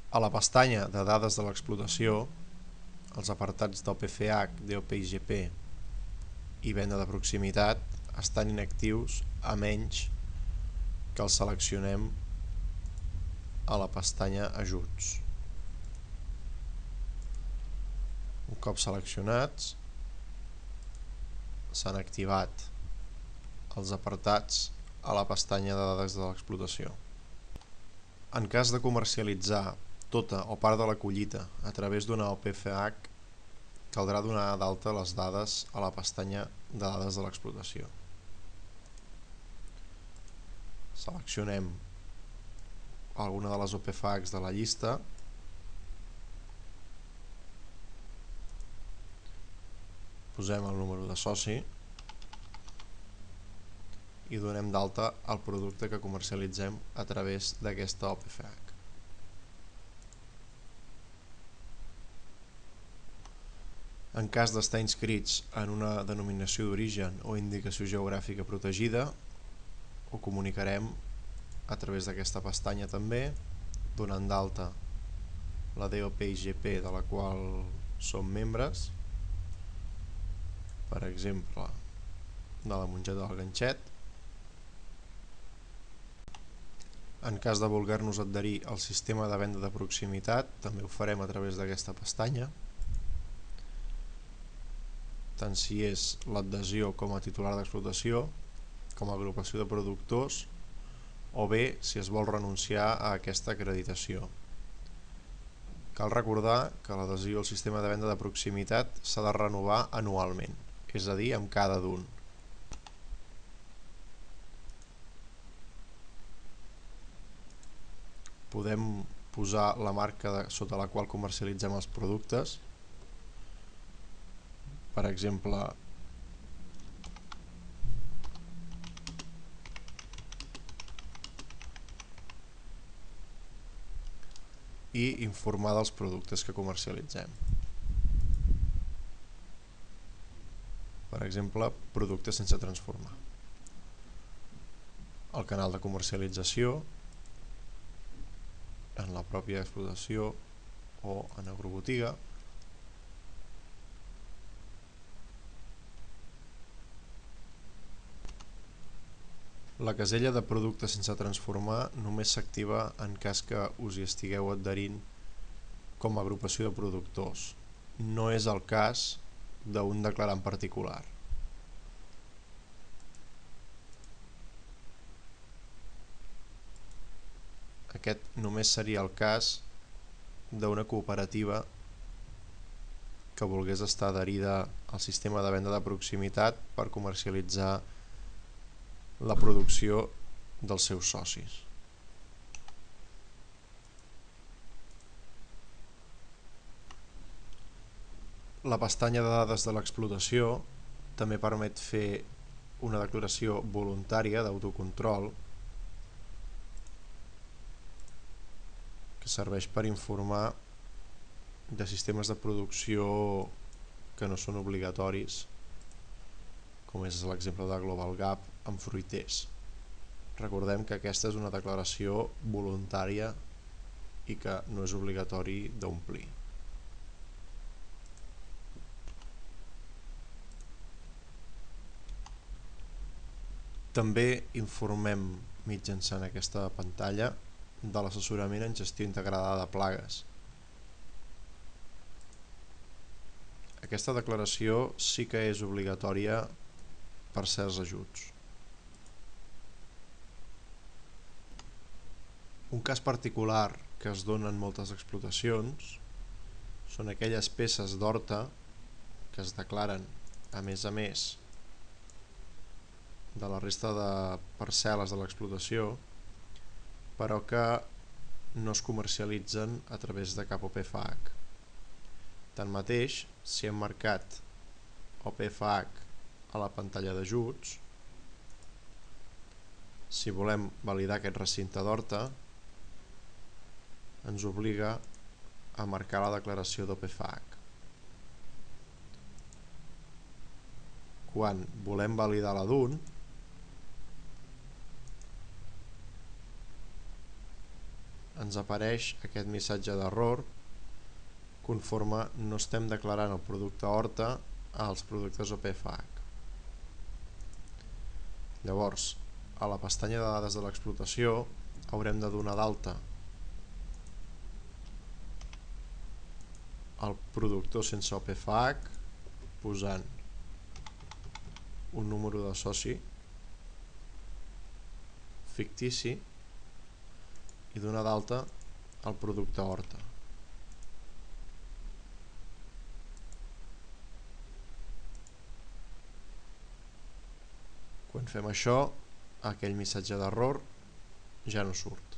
A la pestanya de dades de l'explotació, els apartats d'OPFH, DOP-IGP i venda de proximitat estan inactius a menys que els seleccionem a la pestanya Ajuts. Un cop seleccionats, s'han activat els apartats a la pestanya de dades de l'explotació. En cas de comercialitzar tota o part de la collita a través d'una OPFH, caldrà donar d'alta les dades a la pestanya de dades de l'explotació. Seleccionem alguna de les OPFHs de la llista posem el número de soci i donem d'alta el producte que comercialitzem a través d'aquesta OPFH. En cas d'estar inscrits en una denominació d'origen o indicació geogràfica protegida, ho comunicarem a través d'aquesta pestanya també, donant d'alta la DOP-IGP de la qual som membres, per exemple, de la Mongeta del Ganxet. En cas de voler-nos adherir al sistema de venda de proximitat, també ho farem a través d'aquesta pestanya, tant si és l'adhesió com a titular d'explotació, com a agrupació de productors, o bé si es vol renunciar a aquesta acreditació. Cal recordar que l'adhesió al sistema de venda de proximitat s'ha de renovar anualment, és a dir, amb cada d'un. Podem posar la marca sota la qual comercialitzem els productes, per exemple, i informar dels productes que comercialitzem. Per exemple, productes sense transformar. El canal de comercialització, en la pròpia explotació o en agrobotiga. La casella de productes sense transformar només s'activa en cas que us hi estigueu adherint com a agrupació de productors. No és el cas d'un declarant particular. Aquest només seria el cas d'una cooperativa que volgués estar adherida al sistema de venda de proximitat per comercialitzar la producció dels seus socis. La pestanya de dades de l'explotació també permet fer una declaració voluntària d'autocontrol que serveix per informar de sistemes de producció que no són obligatoris, com és l'exemple de Global Gap amb fruiters. Recordem que aquesta és una declaració voluntària i que no és obligatori d'omplir. També informem mitjançant aquesta pantalla de l'assessorament en gestió integrada de plagues. Aquesta declaració sí que és obligatòria per certs ajuts. Un cas particular que es dona en moltes explotacions són aquelles peces d'horta que es declaren a més de la resta de parcel·les de l'explotació, però que no es comercialitzen a través de cap OPFH. Tanmateix, si hem marcat OPFH a la pantalla d'ajuts, si volem validar aquest recinte d'horta, ens obliga a marcar la declaració d'OPFH. Quan volem validar la d'un, ens apareix aquest missatge d'error conforme no estem declarant el producte Horta als productes OPFH. Llavors, a la pestanya de dades de l'explotació haurem de donar d'alta el productor sense OPFH posant un número de soci fictici i donar d'alta el producte Horta. Quan fem això, aquell missatge d'error ja no surt.